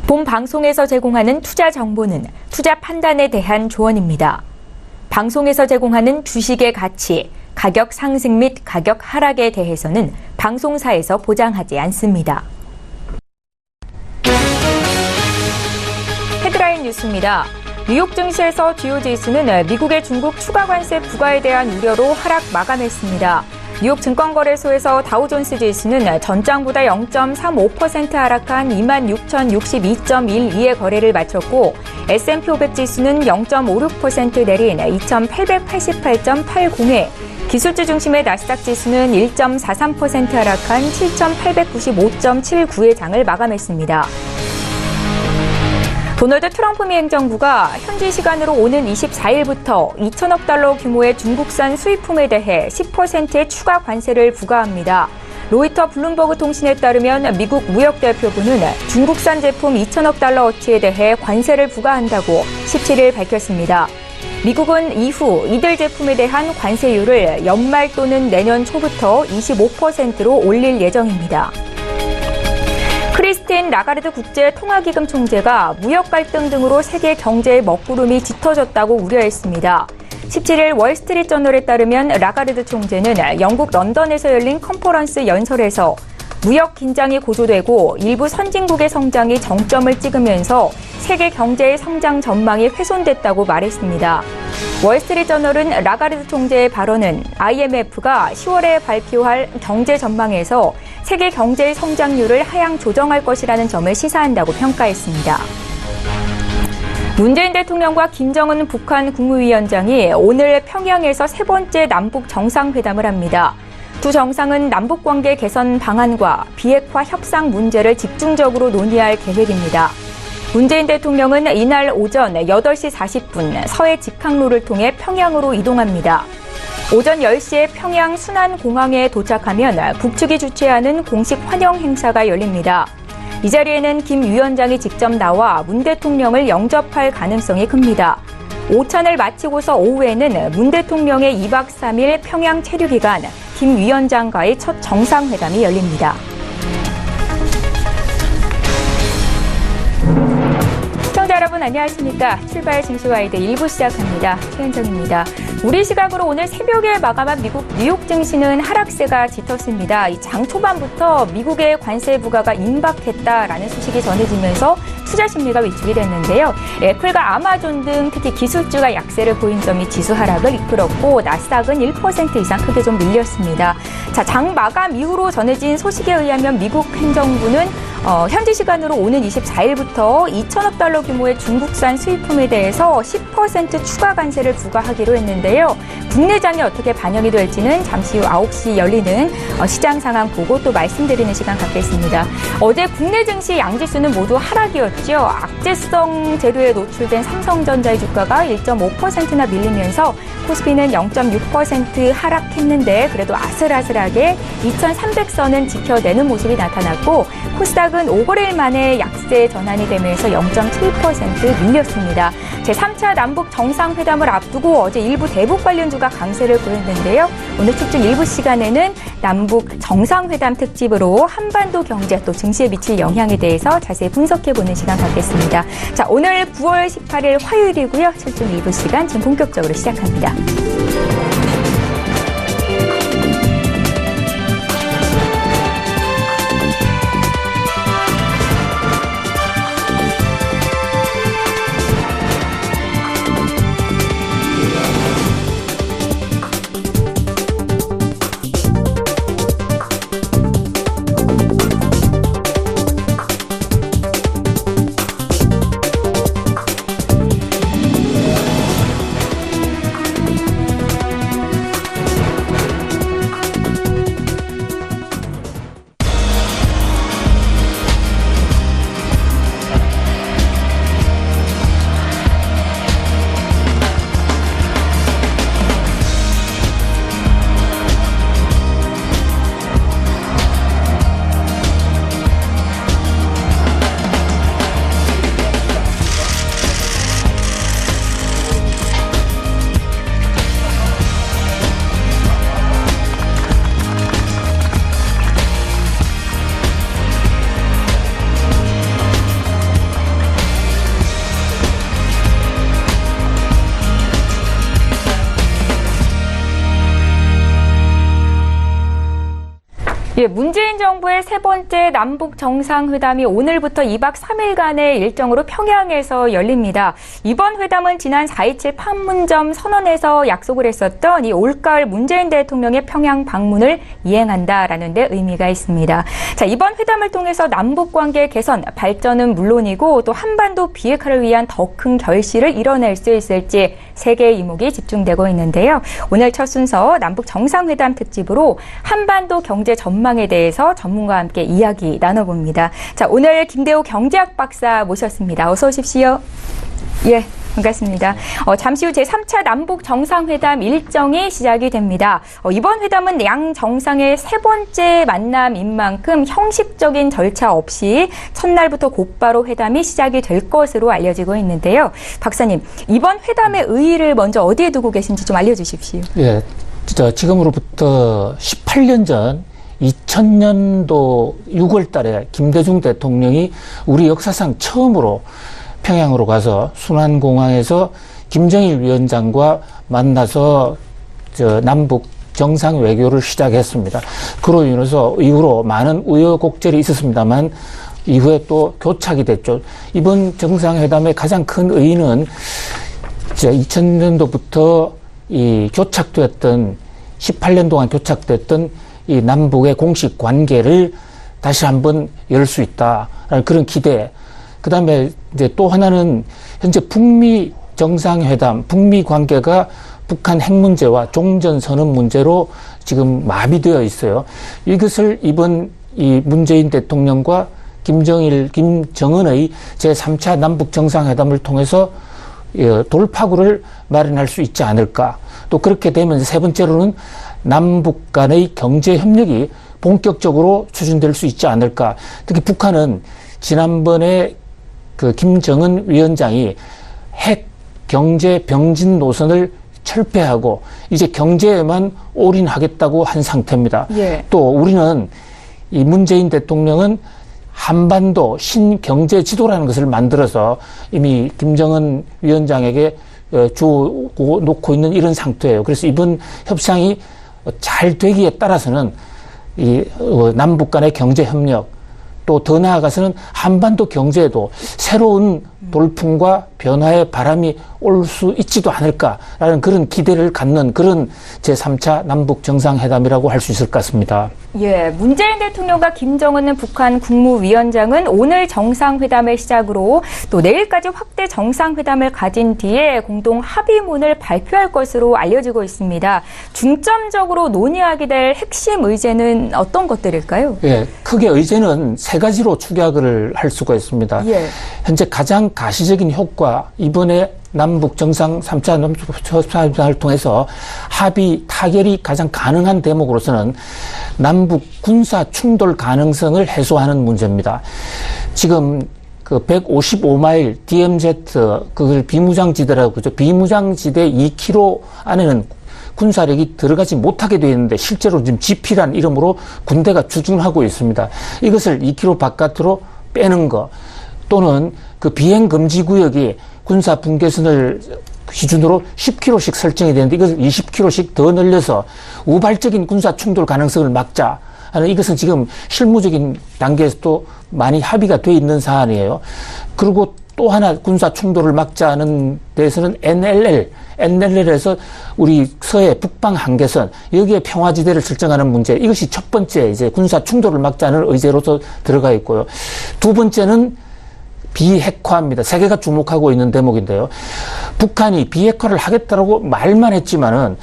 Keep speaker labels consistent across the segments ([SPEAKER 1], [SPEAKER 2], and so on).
[SPEAKER 1] 본 방송에서 제공하는 투자 정보는 투자 판단에 대한 조언입니다. 방송에서 제공하는 주식의 가치, 가격 상승 및 가격 하락에 대해서는 방송사에서 보장하지 않습니다. 헤드라인 뉴스입니다. 뉴욕 증시에서 주요 지수는 미국의 중국 추가 관세 부과에 대한 우려로 하락 마감했습니다. 뉴욕 증권거래소에서 다우존스 지수는 전장보다 0.35% 하락한 26,062.12의 거래를 마쳤고 S&P 500 지수는 0.56% 내린 2,888.80에 기술주 중심의 나스닥 지수는 1.43% 하락한 7,895.79의 장을 마감했습니다. 도널드 트럼프 미 행정부가 현지 시간으로 오는 24일부터 2천억 달러 규모의 중국산 수입품에 대해 10%의 추가 관세를 부과합니다. 로이터 블룸버그 통신에 따르면 미국 무역대표부는 중국산 제품 2천억 달러어치에 대해 관세를 부과한다고 17일 밝혔습니다. 미국은 이후 이들 제품에 대한 관세율을 연말 또는 내년 초부터 25%로 올릴 예정입니다. 크리스틴 라가르드 국제통화기금 총재가 무역 갈등 등으로 세계 경제의 먹구름이 짙어졌다고 우려했습니다. 17일 월스트리트저널에 따르면 라가르드 총재는 영국 런던에서 열린 컨퍼런스 연설에서 무역 긴장이 고조되고 일부 선진국의 성장이 정점을 찍으면서 세계 경제의 성장 전망이 훼손됐다고 말했습니다. 월스트리트저널은 라가르드 총재의 발언은 IMF가 10월에 발표할 경제 전망에서 세계 경제의 성장률을 하향 조정할 것이라는 점을 시사한다고 평가했습니다. 문재인 대통령과 김정은 북한 국무위원장이 오늘 평양에서 세 번째 남북 정상회담을 합니다. 두 정상은 남북관계 개선 방안과 비핵화 협상 문제를 집중적으로 논의할 계획입니다. 문재인 대통령은 이날 오전 8시 40분 서해 직항로를 통해 평양으로 이동합니다. 오전 10시에 평양 순안공항에 도착하면 북측이 주최하는 공식 환영 행사가 열립니다. 이 자리에는 김 위원장이 직접 나와 문 대통령을 영접할 가능성이 큽니다. 오찬을 마치고서 오후에는 문 대통령의 2박 3일 평양 체류 기간 김 위원장과의 첫 정상회담이 열립니다. 시청자 여러분 안녕하십니까. 출발 증시와이드 1부 시작합니다. 최현정입니다. 우리 시각으로 오늘 새벽에 마감한 미국 뉴욕 증시는 하락세가 짙었습니다. 이 장 초반부터 미국의 관세 부과가 임박했다라는 소식이 전해지면서 투자 심리가 위축이 됐는데요. 애플과 아마존 등 특히 기술주가 약세를 보인 점이 지수 하락을 이끌었고 나스닥은 1% 이상 크게 좀 밀렸습니다. 자, 장 마감 이후로 전해진 소식에 의하면 미국 행정부는 현지 시간으로 오는 24일부터 2천억 달러 규모의 중국산 수입품에 대해서 10% 추가 관세를 부과하기로 했는데요. 국내장이 어떻게 반영이 될지는 잠시 후 9시 열리는 시장 상황 보고 또 말씀드리는 시간 갖겠습니다. 어제 국내 증시 양지수는 모두 하락이었죠. 악재성 재료에 노출된 삼성전자의 주가가 1.5%나 밀리면서 코스피는 0.6% 하락했는데 그래도 아슬아슬하게 2,300선은 지켜내는 모습이 나타났고 코스닥은 5거래일 만에 약세 전환이 되면서 0.7% 밀렸습니다. 제3차 남북 정상회담을 앞두고 어제 일부 대북 관련주가 강세를 보였는데요. 오늘 축중 일부 시간에는 남북 정상회담 특집으로 한반도 경제 또 증시에 미칠 영향에 대해서 자세히 분석해보는 시간 갖겠습니다. 자, 오늘 9월 18일 화요일이고요. 출중 일부 시간 지금 본격적으로 시작합니다. 예, 문재인 정부의 세 번째 남북 정상회담이 오늘부터 2박 3일간의 일정으로 평양에서 열립니다. 이번 회담은 지난 4.27 판문점 선언에서 약속을 했었던 이 올가을 문재인 대통령의 평양 방문을 이행한다라는 데 의미가 있습니다. 자, 이번 회담을 통해서 남북 관계 개선, 발전은 물론이고 또 한반도 비핵화를 위한 더 큰 결실을 이뤄낼 수 있을지 세 개의 이목이 집중되고 있는데요. 오늘 첫 순서 남북 정상회담 특집으로 한반도 경제 전망에 대해서 전문가와 함께 이야기 나눠봅니다. 자, 오늘 김대호 경제학 박사 모셨습니다. 어서 오십시오. 예. 반갑습니다. 잠시 후 제3차 남북 정상회담 일정이 시작이 됩니다. 이번 회담은 양 정상의 세 번째 만남인 만큼 형식적인 절차 없이 첫날부터 곧바로 회담이 시작이 될 것으로 알려지고 있는데요. 박사님, 이번 회담의 의의를 먼저 어디에 두고 계신지 좀 알려주십시오.
[SPEAKER 2] 예, 지금으로부터 18년 전 2000년도 6월 달에 김대중 대통령이 우리 역사상 처음으로 평양으로 가서 순환공항에서 김정일 위원장과 만나서 남북 정상 외교를 시작했습니다. 그로 인해서 이후로 많은 우여곡절이 있었습니다만 이후에 또 교착이 됐죠. 이번 정상회담의 가장 큰 의의는 2000년도부터 이 교착되었던 18년 동안 교착됐던 이 남북의 공식 관계를 다시 한번 열 수 있다라는 그런 기대. 그 다음에 이제 또 하나는 현재 북미 정상회담, 북미 관계가 북한 핵 문제와 종전선언 문제로 지금 마비되어 있어요. 이것을 이번 이 문재인 대통령과 김정은의 제3차 남북 정상회담을 통해서 돌파구를 마련할 수 있지 않을까. 또 그렇게 되면 세 번째로는 남북 간의 경제 협력이 본격적으로 추진될 수 있지 않을까. 특히 북한은 지난번에 그 김정은 위원장이 핵 경제 병진 노선을 철폐하고 이제 경제에만 올인하겠다고 한 상태입니다. 예. 또 우리는 이 문재인 대통령은 한반도 신경제 지도라는 것을 만들어서 이미 김정은 위원장에게 주고 놓고 있는 이런 상태예요. 그래서 이번 협상이 잘 되기에 따라서는 이 남북 간의 경제 협력 또 더 나아가서는 한반도 경제에도 새로운 돌풍과 변화의 바람이 올 수 있지도 않을까라는 그런 기대를 갖는 그런 제3차 남북 정상회담이라고 할 수 있을 것 같습니다.
[SPEAKER 1] 예, 문재인 대통령과 김정은 북한 국무위원장은 오늘 정상회담을 시작으로 또 내일까지 확대 정상회담을 가진 뒤에 공동 합의문을 발표할 것으로 알려지고 있습니다. 중점적으로 논의하게 될 핵심 의제는 어떤 것들일까요?
[SPEAKER 2] 예, 크게 의제는 세 가지로 축약을 할 수가 있습니다. 예. 현재 가장 가시적인 효과, 이번에 남북 정상 3차 남북 정상회담을 통해서 합의, 타결이 가장 가능한 대목으로서는 남북 군사 충돌 가능성을 해소하는 문제입니다. 지금 그 155마일 DMZ, 그걸 비무장지대라고 그러죠. 비무장지대 2km 안에는 군사력이 들어가지 못하게 되어 있는데 실제로 지금 GP란 이름으로 군대가 주둔하고 있습니다. 이것을 2km 바깥으로 빼는 거 또는 그 비행금지 구역이 군사 분계선을 기준으로 10km씩 설정이 되는데 이것을 20km씩 더 늘려서 우발적인 군사 충돌 가능성을 막자 하는 이것은 지금 실무적인 단계에서도 많이 합의가 돼 있는 사안이에요. 그리고 또 하나 군사 충돌을 막자는 데에서는 NLL에서 우리 서해 북방 한계선 여기에 평화지대를 설정하는 문제 이것이 첫 번째 이제 군사 충돌을 막자는 의제로서 들어가 있고요. 두 번째는 비핵화입니다. 세계가 주목하고 있는 대목인데요. 북한이 비핵화를 하겠다라고 말만 했지만은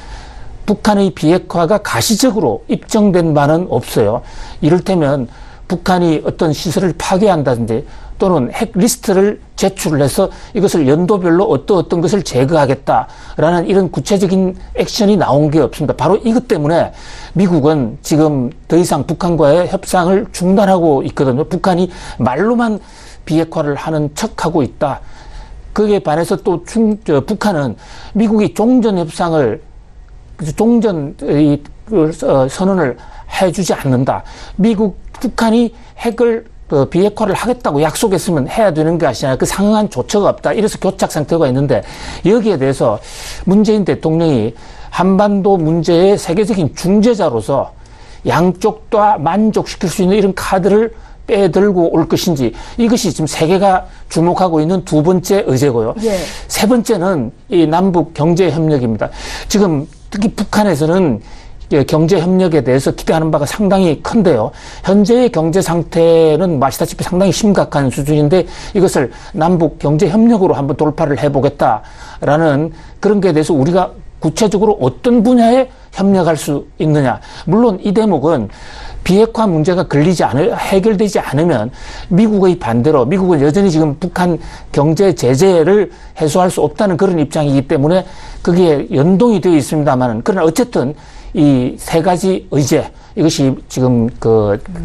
[SPEAKER 2] 북한의 비핵화가 가시적으로 입증된 바는 없어요. 이를테면 북한이 어떤 시설을 파괴한다든지 또는 핵 리스트를 제출을 해서 이것을 연도별로 어떤 것을 제거하겠다라는 이런 구체적인 액션이 나온 게 없습니다. 바로 이것 때문에 미국은 지금 더 이상 북한과의 협상을 중단하고 있거든요. 북한이 말로만 비핵화를 하는 척하고 있다. 그에 반해서 또 북한은 미국이 종전 협상을 선언을 해주지 않는다. 북한이 핵을 비핵화를 하겠다고 약속했으면 해야 되는 것이 아니라 그 상응한 조처가 없다. 이래서 교착 상태가 있는데 여기에 대해서 문재인 대통령이 한반도 문제의 세계적인 중재자로서 양쪽 다 만족시킬 수 있는 이런 카드를 빼들고 올 것인지, 이것이 지금 세계가 주목하고 있는 두 번째 의제고요. 예. 세 번째는 이 남북 경제 협력입니다. 지금 특히 북한에서는 경제 협력에 대해서 기대하는 바가 상당히 큰데요. 현재의 경제 상태는 아시다시피 상당히 심각한 수준인데, 이것을 남북 경제 협력으로 한번 돌파를 해보겠다라는 그런 것에 대해서 우리가 구체적으로 어떤 분야에 협력할 수 있느냐. 물론 이 대목은 비핵화 문제가 해결되지 않으면 미국의 반대로, 미국은 여전히 지금 북한 경제 제재를 해소할 수 없다는 그런 입장이기 때문에 그게 연동이 되어 있습니다만, 그러나 어쨌든 이 세 가지 의제, 이것이 지금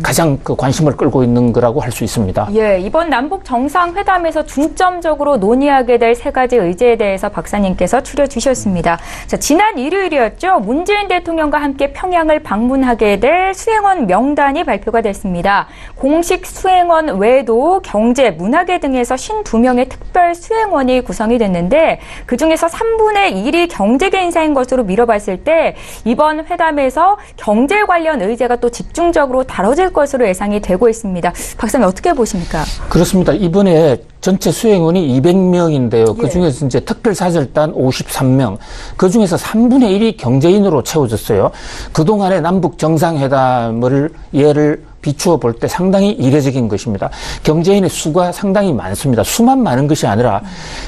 [SPEAKER 2] 가장 관심을 끌고 있는 거라고 할 수 있습니다.
[SPEAKER 1] 예, 이번 남북 정상회담에서 중점적으로 논의하게 될 세 가지 의제에 대해서 박사님께서 추려주셨습니다. 자, 지난 일요일이었죠. 문재인 대통령과 함께 평양을 방문하게 될 수행원 명단이 발표가 됐습니다. 공식 수행원 외에도 경제, 문화계 등에서 52명의 특별 수행원이 구성이 됐는데, 그중에서 3분의 1이 경제계 인사인 것으로 미뤄봤을 때 이번 회담에서 경제 관련 의제가 또 집중적으로 다뤄질 것으로 예상이 되고 있습니다. 박사님 어떻게 보십니까?
[SPEAKER 2] 그렇습니다. 이번에 전체 수행원이 200명인데요. 그중에서 이제 특별사절단 53명, 그중에서 3분의 1이 경제인으로 채워졌어요. 그동안의 남북 정상회담을 예를 비추어 볼 때 상당히 이례적인 것입니다. 경제인의 수가 상당히 많습니다. 수만 많은 것이 아니라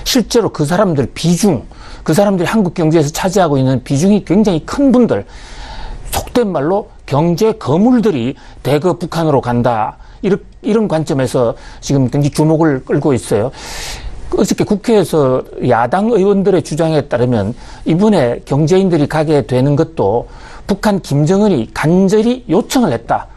[SPEAKER 2] 실제로 그 사람들 비중, 그 사람들이 한국 경제에서 차지하고 있는 비중이 굉장히 큰 분들, 속된 말로 경제 거물들이 대거 북한으로 간다. 이런 관점에서 지금 굉장히 주목을 끌고 있어요. 어저께 국회에서 야당 의원들의 주장에 따르면 이번에 경제인들이 가게 되는 것도 북한 김정은이 간절히 요청을 했다.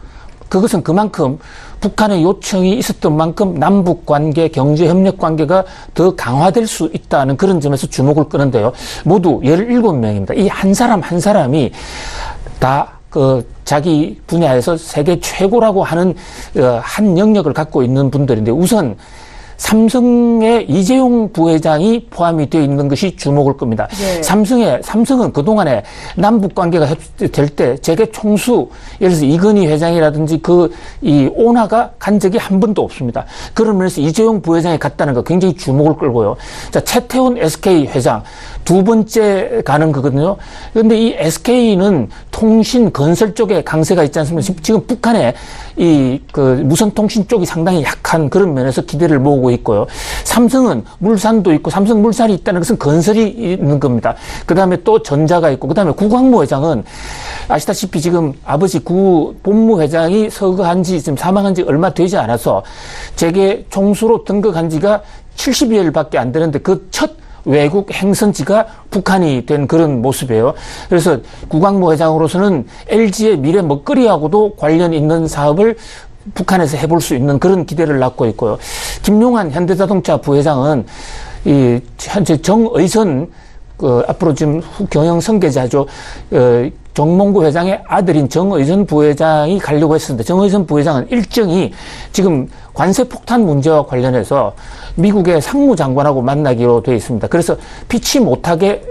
[SPEAKER 2] 그것은 그만큼 북한의 요청이 있었던 만큼 남북 관계, 경제 협력 관계가 더 강화될 수 있다는 그런 점에서 주목을 끄는데요. 모두 17명입니다. 이 한 사람 한 사람이 다 자기 분야에서 세계 최고라고 하는 한 영역을 갖고 있는 분들인데, 우선 삼성의 이재용 부회장이 포함이 되어 있는 것이 주목을 끕니다. 네. 삼성은 그동안에 남북 관계가 될 때 재계 총수, 예를 들어서 이건희 회장이라든지 이 오나가 간 적이 한 번도 없습니다. 그러면서 이재용 부회장이 갔다는 거 굉장히 주목을 끌고요. 자, 최태원 SK 회장 두 번째 가는 거거든요. 그런데 이 SK는 통신 건설 쪽에 강세가 있지 않습니까? 지금 북한에 무선 통신 쪽이 상당히 약한 그런 면에서 기대를 모으고 있고요. 삼성은 물산도 있고, 삼성 물산이 있다는 것은 건설이 있는 겁니다. 그 다음에 또 전자가 있고, 그 다음에 구광모 회장은 아시다시피 지금 아버지 구 본무회장이 서거한 지, 지금 사망한 지 얼마 되지 않아서 재계 총수로 등극한 지가 70여일밖에 안 되는데 그 첫 외국 행선지가 북한이 된 그런 모습이에요. 그래서 구광모 회장으로서는 LG의 미래 먹거리하고도 관련 있는 사업을 북한에서 해볼 수 있는 그런 기대를 낳고 있고요. 김용환 현대자동차 부회장은 현재 정의선 앞으로 지금 경영 선계자죠. 정몽구 회장의 아들인 정의선 부회장이 가려고 했었는데, 정의선 부회장은 일정이 지금 관세 폭탄 문제와 관련해서 미국의 상무장관하고 만나기로 되어 있습니다. 그래서 피치 못하게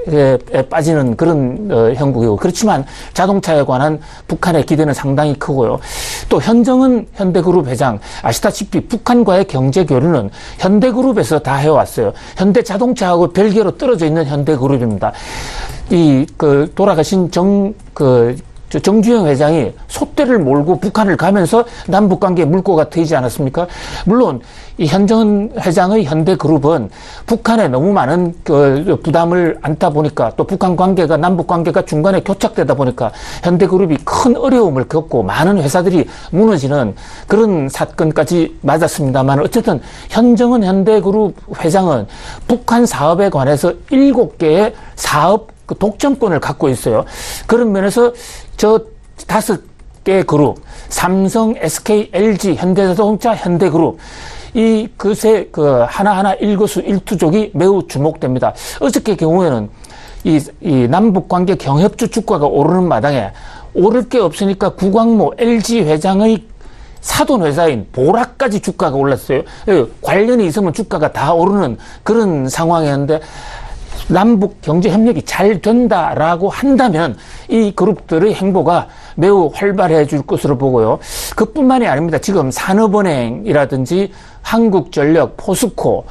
[SPEAKER 2] 빠지는 그런 형국이고, 그렇지만 자동차에 관한 북한의 기대는 상당히 크고요. 또 현정은 현대그룹 회장, 아시다시피 북한과의 경제 교류는 현대그룹에서 다 해왔어요. 현대자동차하고 별개로 떨어져 있는 현대그룹입니다. 돌아가신 정주영 회장이 소떼를 몰고 북한을 가면서 남북관계 물꼬가 트이지 않았습니까? 물론 이 현정은 회장의 현대그룹은 북한에 너무 많은 부담을 안다 보니까, 또 북한 관계가, 남북 관계가 중간에 교착되다 보니까 현대그룹이 큰 어려움을 겪고 많은 회사들이 무너지는 그런 사건까지 맞았습니다만, 어쨌든 현정은 현대그룹 회장은 북한 사업에 관해서 7개의 사업 독점권을 갖고 있어요. 그런 면에서 저 5개 그룹, 삼성, SK, LG, 현대자동차, 현대그룹, 하나하나 일거수일투족이 매우 주목됩니다. 어저께 경우에는 이 남북관계 경협주 주가가 오르는 마당에 오를 게 없으니까 구광모 LG 회장의 사돈 회사인 보라까지 주가가 올랐어요. 관련이 있으면 주가가 다 오르는 그런 상황이었는데, 남북 경제 협력이 잘 된다라고 한다면 이 그룹들의 행보가 매우 활발해질 것으로 보고요. 그뿐만이 아닙니다. 지금 산업은행이라든지 한국전력, 포스코,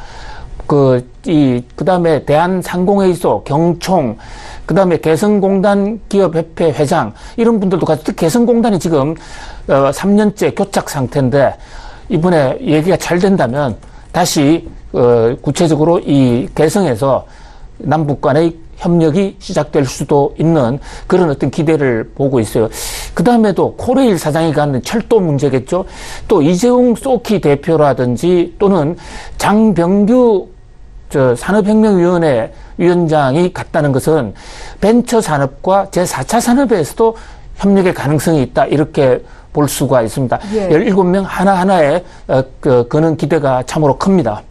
[SPEAKER 2] 그다음에 대한상공회의소, 경총, 그다음에 개성공단 기업협회 회장 이런 분들도 같이 개성공단이 지금 3년째 교착 상태인데 이번에 얘기가 잘 된다면 다시 구체적으로 이 개성에서 남북 간의 협력이 시작될 수도 있는 그런 어떤 기대를 보고 있어요. 그 다음에도 코레일 사장이 갖는 철도 문제겠죠. 또 이재용 소키 대표라든지 또는 장병규 산업혁명위원회 위원장이 갔다는 것은 벤처 산업과 제4차 산업에서도 협력의 가능성이 있다. 이렇게 볼 수가 있습니다. 예. 17명 하나하나에 거는 기대가 참으로 큽니다.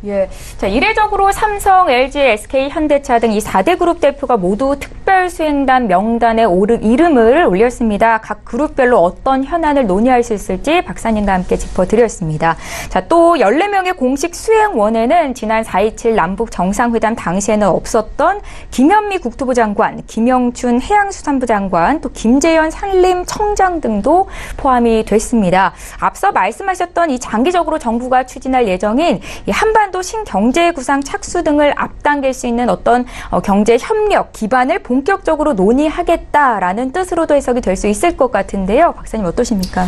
[SPEAKER 1] 예. 자, 이례적으로 삼성, LG, SK, 현대차 등 이 4대 그룹 대표가 모두 특별수행단 명단에 이름을 올렸습니다. 각 그룹별로 어떤 현안을 논의할 수 있을지 박사님과 함께 짚어드렸습니다. 자, 또 14명의 공식 수행원에는 지난 4.27 남북 정상회담 당시에는 없었던 김현미 국토부 장관, 김영춘 해양수산부 장관, 또 김재현 산림청장 등도 포함이 됐습니다. 앞서 말씀하셨던 이 장기적으로 정부가 추진할 예정인 이 한반도 신경제 구상 착수 등을 앞당길 수 있는 어떤 경제 협력 기반을 본격적으로 논의하겠다라는 뜻으로도 해석이 될 수 있을 것 같은데요. 박사님 어떠십니까?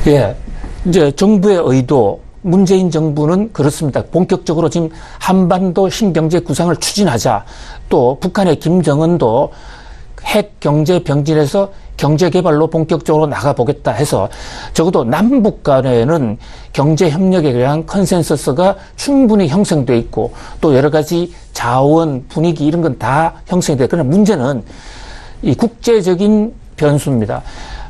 [SPEAKER 2] 예. 이제 정부의 의도, 문재인 정부는 그렇습니다. 본격적으로 지금 한반도 신경제 구상을 추진하자. 또 북한의 김정은도 핵 경제 병진에서 경제 개발로 본격적으로 나가보겠다 해서 적어도 남북 간에는 경제 협력에 대한 컨센서스가 충분히 형성돼 있고 또 여러 가지 자원, 분위기 이런 건 다 형성이 돼. 그러나 문제는 이 국제적인 변수입니다.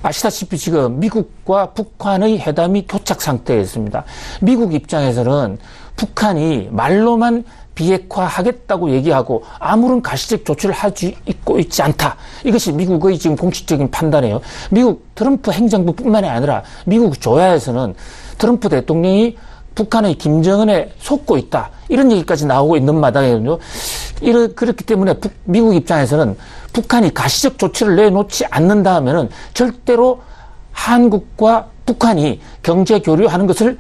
[SPEAKER 2] 아시다시피 지금 미국과 북한의 회담이 교착 상태에 있습니다. 미국 입장에서는 북한이 말로만 비핵화하겠다고 얘기하고 아무런 가시적 조치를 하고 있지 않다. 이것이 미국의 지금 공식적인 판단이에요. 미국 트럼프 행정부뿐만이 아니라 미국 조야에서는 트럼프 대통령이 북한의 김정은에 속고 있다. 이런 얘기까지 나오고 있는 마당이거든요. 그렇기 때문에 미국 입장에서는 북한이 가시적 조치를 내놓지 않는다 하면은 절대로 한국과 북한이 경제 교류하는 것을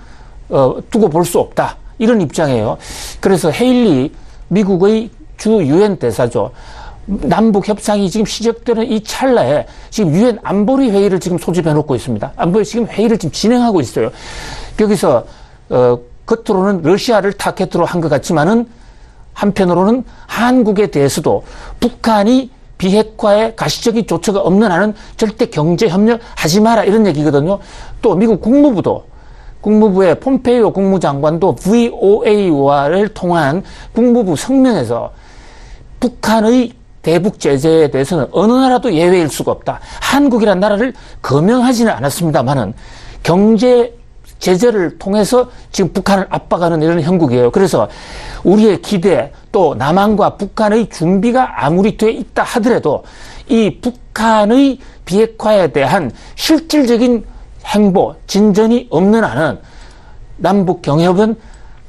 [SPEAKER 2] 두고 볼 수 없다. 이런 입장이에요. 그래서 헤일리 미국의 주 유엔 대사죠. 남북 협상이 지금 시작되는 이 찰나에 지금 유엔 안보리 회의를 지금 소집해 놓고 있습니다. 안보리 지금 회의를 지금 진행하고 있어요. 여기서 겉으로는 러시아를 타겟으로 한 것 같지만은 한편으로는 한국에 대해서도 북한이 비핵화에 가시적인 조처가 없는 한은 절대 경제 협력 하지 마라 이런 얘기거든요. 또 미국 국무부의 폼페이오 국무장관도 VOA와를 통한 국무부 성명에서 북한의 대북 제재에 대해서는 어느 나라도 예외일 수가 없다. 한국이라는 나라를 거명하지는 않았습니다만은 경제 제재를 통해서 지금 북한을 압박하는 이런 형국이에요. 그래서 우리의 기대 또 남한과 북한의 준비가 아무리 돼 있다 하더라도 이 북한의 비핵화에 대한 실질적인 행보, 진전이 없는 한은 남북 경협은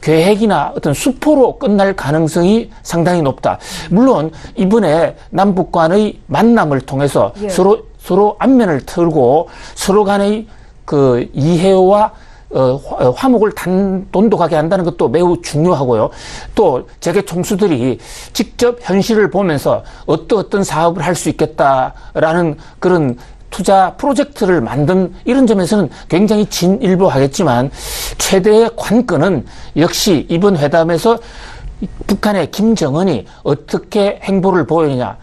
[SPEAKER 2] 계획이나 어떤 수포로 끝날 가능성이 상당히 높다. 물론 이번에 남북 간의 만남을 통해서
[SPEAKER 1] 예.
[SPEAKER 2] 서로 안면을 털고 서로 간의 그 이해와 화목을 돈독하게 한다는 것도 매우 중요하고요. 또 재계 총수들이 직접 현실을 보면서 어떤 사업을 할 수 있겠다라는 그런 투자 프로젝트를 만든 이런 점에서는 굉장히 진일보하겠지만 최대의 관건은 역시 이번 회담에서 북한의 김정은이 어떻게 행보를 보이느냐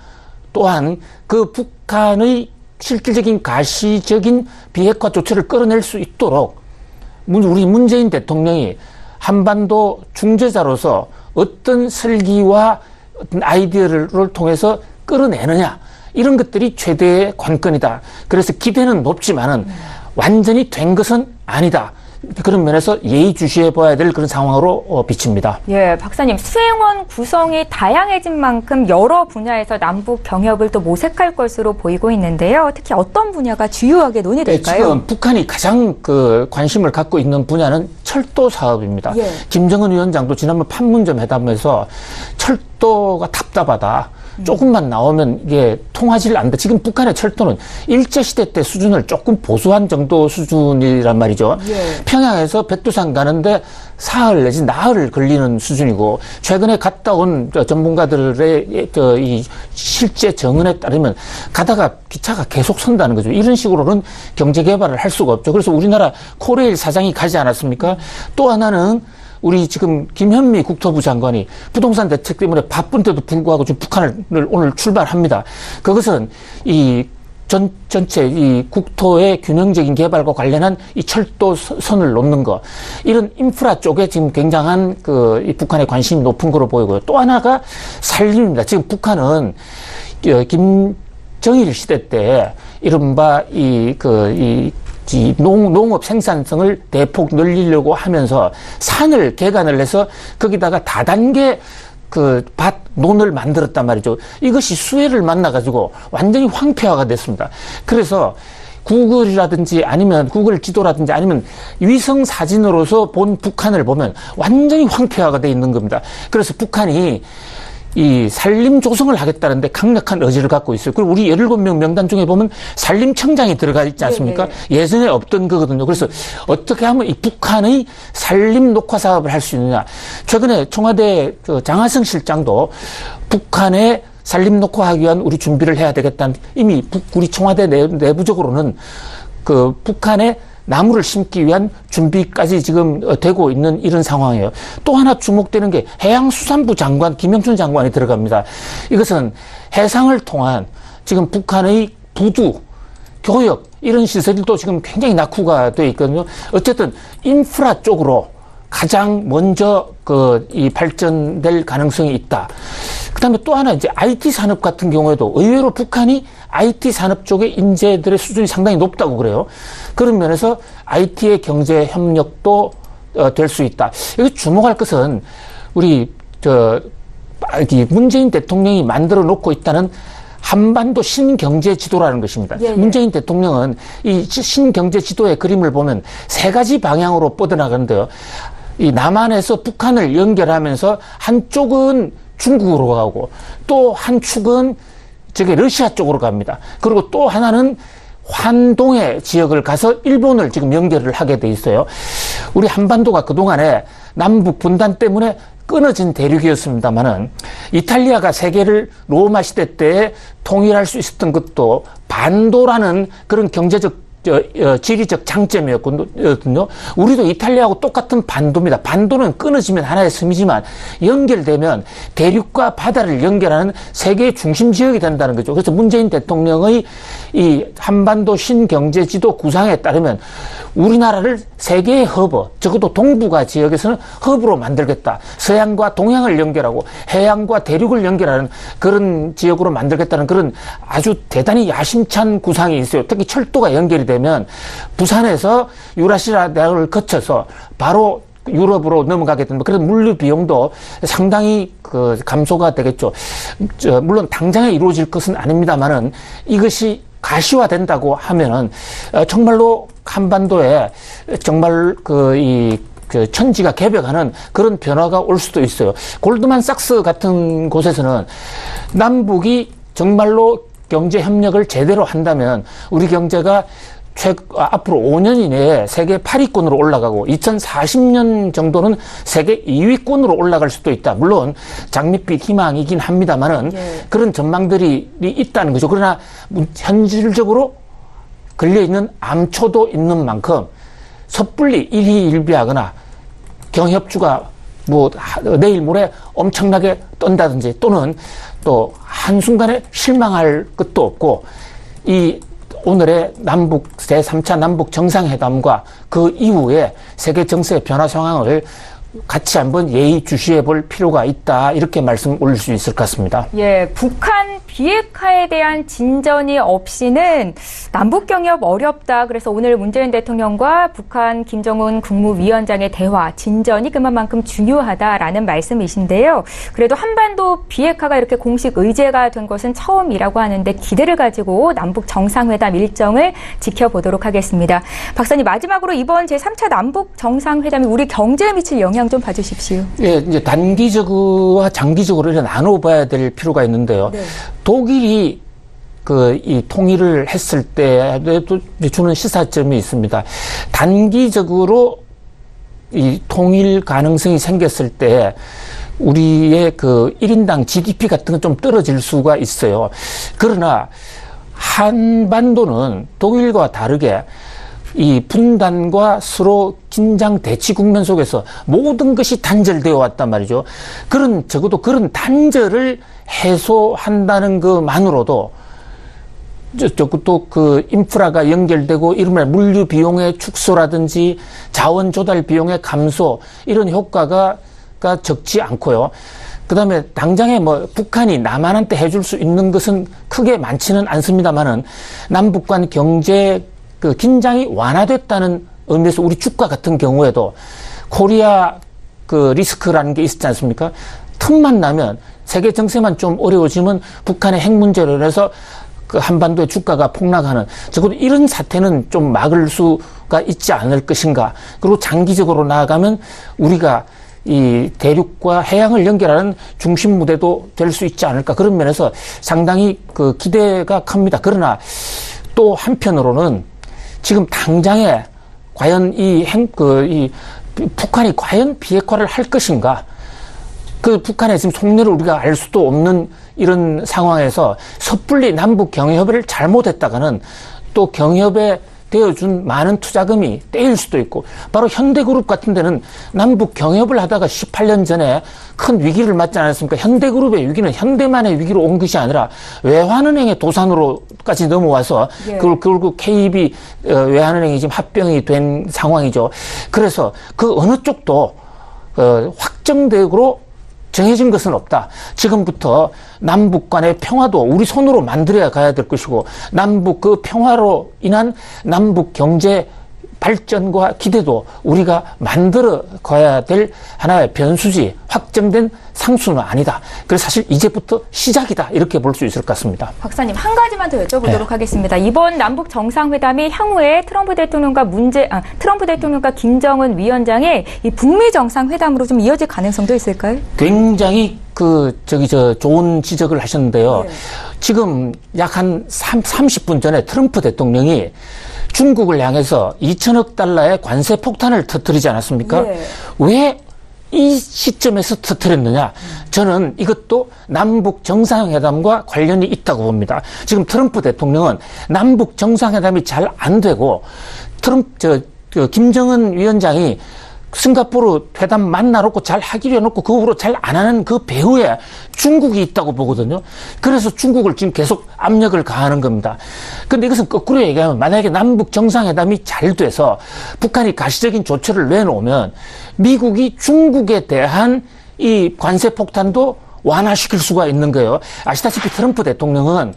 [SPEAKER 2] 또한 그 북한의 실질적인 가시적인 비핵화 조치를 끌어낼 수 있도록 우리 문재인 대통령이 한반도 중재자로서 어떤 설계와 어떤 아이디어를 통해서 끌어내느냐 이런 것들이 최대의 관건이다. 그래서 기대는 높지만은 완전히 된 것은 아니다. 그런 면에서 예의주시해 봐야 될 그런 상황으로 비칩니다.
[SPEAKER 1] 예, 박사님, 수행원 구성이 다양해진 만큼 여러 분야에서 남북 경협을 또 모색할 것으로 보이고 있는데요. 특히 어떤 분야가 주요하게 논의될까요?
[SPEAKER 2] 지금 북한이 가장 관심을 갖고 있는 분야는 철도 사업입니다.
[SPEAKER 1] 예.
[SPEAKER 2] 김정은 위원장도 지난번 판문점 회담에서 철도가 답답하다. 조금만 나오면 이게 통하질 않는다. 지금 북한의 철도는 일제시대 때 수준을 조금 보수한 정도 수준이란 말이죠.
[SPEAKER 1] 예.
[SPEAKER 2] 평양에서 백두산 가는데 사흘 내지 나흘 걸리는 수준이고, 최근에 갔다 온 전문가들의 이 실제 정언에 따르면 가다가 기차가 계속 선다는 거죠. 이런 식으로는 경제 개발을 할 수가 없죠. 그래서 우리나라 코레일 사장이 가지 않았습니까? 또 하나는 우리 지금 김현미 국토부 장관이 부동산 대책 때문에 바쁜데도 불구하고 지금 북한을 오늘 출발합니다. 그것은 이 전체 이 국토의 균형적인 개발과 관련한 이 철도 선을 놓는 거, 이런 인프라 쪽에 지금 굉장한 이 북한의 관심이 높은 거로 보이고요. 또 하나가 산림입니다. 지금 북한은 김정일 시대 때 이른바 농업 생산성을 대폭 늘리려고 하면서 산을 개간을 해서 거기다가 다단계 논을 만들었단 말이죠. 이것이 수해를 만나가지고 완전히 황폐화가 됐습니다. 그래서 구글이라든지 아니면 구글 지도라든지 아니면 위성 사진으로서 본 북한을 보면 완전히 황폐화가 돼 있는 겁니다. 그래서 북한이 이 산림 조성을 하겠다는데 강력한 의지를 갖고 있어요. 그리고 우리 17명 명단 중에 보면 산림청장이 들어가 있지 않습니까? 네. 예전에 없던 거거든요. 그래서 어떻게 하면 이 북한의 산림 녹화 사업을 할 수 있느냐. 최근에 청와대 장하성 실장도 북한의 산림 녹화하기 위한 우리 준비를 해야 되겠다는, 이미 우리 청와대 내부적으로는 북한의 나무를 심기 위한 준비까지 지금 되고 있는 이런 상황이에요. 또 하나 주목되는 게 해양수산부 장관 김영춘 장관이 들어갑니다. 이것은 해상을 통한 지금 북한의 부두, 교역 이런 시설도 지금 굉장히 낙후가 되어 있거든요. 어쨌든 인프라 쪽으로 가장 먼저 이 발전될 가능성이 있다. 그다음에 또 하나 이제 IT 산업 같은 경우에도 의외로 북한이 IT 산업 쪽의 인재들의 수준이 상당히 높다고 그래요. 그런 면에서 IT의 경제 협력도 될 수 있다. 여기 주목할 것은 우리 문재인 대통령이 만들어 놓고 있다는 한반도 신경제 지도라는 것입니다. 예, 예. 문재인 대통령은 이 신경제 지도의 그림을 보면 세 가지 방향으로 뻗어나가는데요. 이 남한에서 북한을 연결하면서 한쪽은 중국으로 가고 또 한 축은 러시아 쪽으로 갑니다. 그리고 또 하나는 환동의 지역을 가서 일본을 지금 연결을 하게 돼 있어요. 우리 한반도가 그동안에 남북 분단 때문에 끊어진 대륙이었습니다만은 이탈리아가 세계를 로마 시대 때 통일할 수 있었던 것도 반도라는 그런 경제적 지리적 장점이었거든요. 우리도 이탈리아하고 똑같은 반도입니다. 반도는 끊어지면 하나의 섬이지만 연결되면 대륙과 바다를 연결하는 세계의 중심 지역이 된다는 거죠. 그래서 문재인 대통령의 이 한반도 신경제지도 구상에 따르면 우리나라를 세계의 허브, 적어도 동북아 지역에서는 허브로 만들겠다. 서양과 동양을 연결하고 해양과 대륙을 연결하는 그런 지역으로 만들겠다는 그런 아주 대단히 야심찬 구상이 있어요. 특히 철도가 연결이 되면 부산에서 유라시아 대학을 거쳐서 바로 유럽으로 넘어가게 됩니다. 그래서 물류 비용도 상당히 감소가 되겠죠. 물론 당장에 이루어질 것은 아닙니다만은 이것이 가시화된다고 하면은 정말로 한반도에 정말 천지가 개벽하는 그런 변화가 올 수도 있어요. 골드만삭스 같은 곳에서는 남북이 정말로 경제 협력을 제대로 한다면 우리 경제가 앞으로 5년 이내에 세계 8위권으로 올라가고 2040년 정도는 세계 2위권으로 올라갈 수도 있다. 물론 장밋빛 희망이긴 합니다만은 그런 전망들이 있다는 거죠. 그러나 현실적으로 걸려있는 암초도 있는 만큼 섣불리 일희일비하거나 경협주가 내일 모레 엄청나게 떤다든지 또는 또 한순간에 실망할 것도 없고 오늘의 제3차 남북 정상회담과 그 이후에 세계 정세의 변화 상황을 같이 한번 예의주시해 볼 필요가 있다. 이렇게 말씀 올릴 수 있을 것 같습니다.
[SPEAKER 1] 예, 북한 비핵화에 대한 진전이 없이는 남북 경협 어렵다. 그래서 오늘 문재인 대통령과 북한 김정은 국무위원장의 대화, 진전이 그만큼 중요하다라는 말씀이신데요. 그래도 한반도 비핵화가 이렇게 공식 의제가 된 것은 처음이라고 하는데 기대를 가지고 남북 정상회담 일정을 지켜보도록 하겠습니다. 박사님, 마지막으로 이번 제3차 남북 정상회담이 우리 경제에 미칠 영향 좀 봐주십시오.
[SPEAKER 2] 예, 이제 단기적으로와 장기적으로 이렇게 나눠봐야 될 필요가 있는데요. 네. 독일이 이 통일을 했을 때에도 주는 시사점이 있습니다. 단기적으로 이 통일 가능성이 생겼을 때 우리의 1인당 GDP 같은 건 좀 떨어질 수가 있어요. 그러나 한반도는 독일과 다르게 이 분단과 서로 긴장 대치 국면 속에서 모든 것이 단절되어 왔단 말이죠. 적어도 그런 단절을 해소한다는 것만으로도 또 인프라가 연결되고 이른바 물류 비용의 축소라든지 자원 조달 비용의 감소, 이런 효과가 적지 않고요. 그 다음에 당장에 북한이 남한한테 해줄 수 있는 것은 크게 많지는 않습니다만은 남북 간 경제 긴장이 완화됐다는 의미에서 우리 주가 같은 경우에도 코리아 리스크라는 게 있지 않습니까? 틈만 나면 세계 정세만 좀 어려워지면 북한의 핵 문제로 인해서 한반도의 주가가 폭락하는, 적어도 이런 사태는 좀 막을 수가 있지 않을 것인가. 그리고 장기적으로 나아가면 우리가 이 대륙과 해양을 연결하는 중심 무대도 될 수 있지 않을까. 그런 면에서 상당히 기대가 큽니다. 그러나 또 한편으로는 지금 당장에 과연 북한이 과연 비핵화를 할 것인가? 북한의 지금 속내를 우리가 알 수도 없는 이런 상황에서 섣불리 남북 경협을 잘못했다가는 또 경협에 되어준 많은 투자금이 떼일 수도 있고, 바로 현대그룹 같은 데는 남북 경협을 하다가 18년 전에 큰 위기를 맞지 않았습니까? 현대그룹의 위기는 현대만의 위기로 온 것이 아니라 외환은행의 도산으로까지 넘어와서 예. 결국 KB 외환은행이 지금 합병이 된 상황이죠. 그래서 어느 쪽도 확정적으로 정해진 것은 없다. 지금부터 남북 간의 평화도 우리 손으로 만들어야 가야 될 것이고, 남북 평화로 인한 남북 경제 발전과 기대도 우리가 만들어 가야 될 하나의 변수지 확정된 상수는 아니다. 그래서 사실 이제부터 시작이다, 이렇게 볼 수 있을 것 같습니다. 박사님,
[SPEAKER 1] 한 가지만 더 여쭤보도록 네. 하겠습니다. 이번 남북 정상회담이 향후에 트럼프 대통령과 김정은 위원장의 이 북미 정상회담으로 좀 이어질 가능성도 있을까요?
[SPEAKER 2] 굉장히 좋은 지적을 하셨는데요. 네. 지금 약 한 30분 전에 트럼프 대통령이 중국을 향해서 2천억 달러의 관세 폭탄을 터뜨리지 않았습니까? 네. 왜 이 시점에서 터뜨렸느냐? 저는 이것도 남북 정상회담과 관련이 있다고 봅니다. 지금 트럼프 대통령은 남북 정상회담이 잘 안 되고 김정은 위원장이 싱가포르 회담 만나놓고 잘 하기로 해놓고 그 후로 잘 안 하는 그 배후에 중국이 있다고 보거든요. 그래서 중국을 지금 계속 압력을 가하는 겁니다. 근데 이것은 거꾸로 얘기하면 만약에 남북 정상회담이 잘 돼서 북한이 가시적인 조처를 내놓으면 미국이 중국에 대한 이 관세 폭탄도 완화시킬 수가 있는 거예요. 아시다시피 트럼프 대통령은